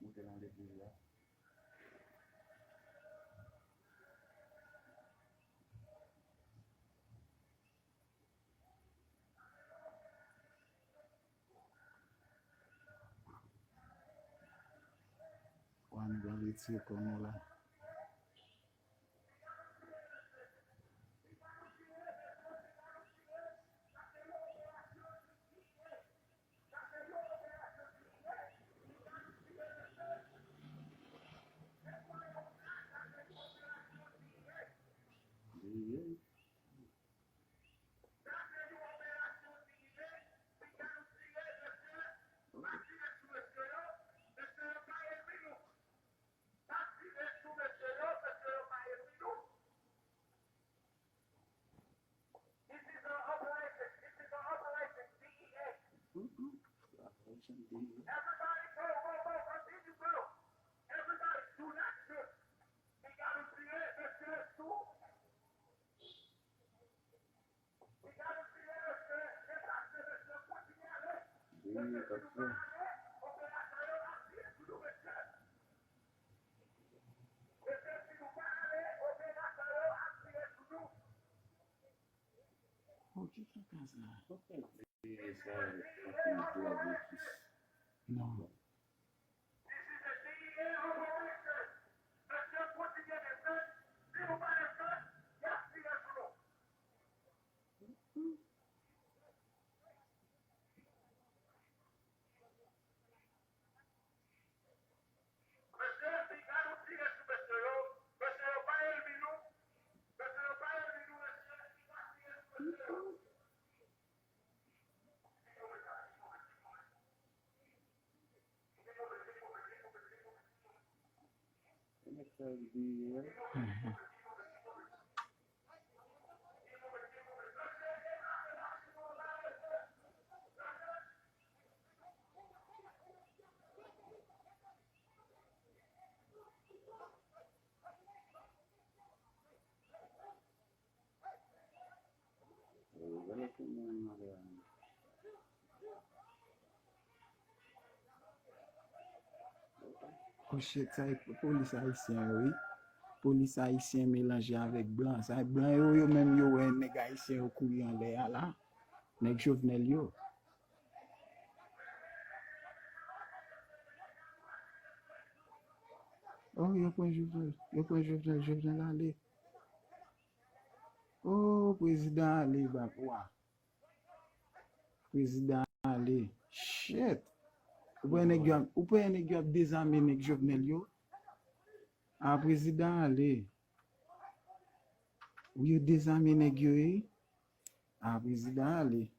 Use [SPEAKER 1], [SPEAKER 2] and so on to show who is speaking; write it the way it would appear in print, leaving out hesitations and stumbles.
[SPEAKER 1] monter dans l'église là. On va aller tirer comme nous là. Non. Oh shit, ça est police haïtien, oui. Police haïtien mélangé avec blanc. Ça blanc yo même yo un nèg haïtien au courir en l'air là. Nèg Jovenel yo. Oh, yo point Jovenel aller. Oh, président aller bah quoi. Président aller. Shit. Ou peut nèg yo désarmer nèg Jovenel yo. Ah, président aller. Ou yo désarmer nèg yo. Ah, président aller.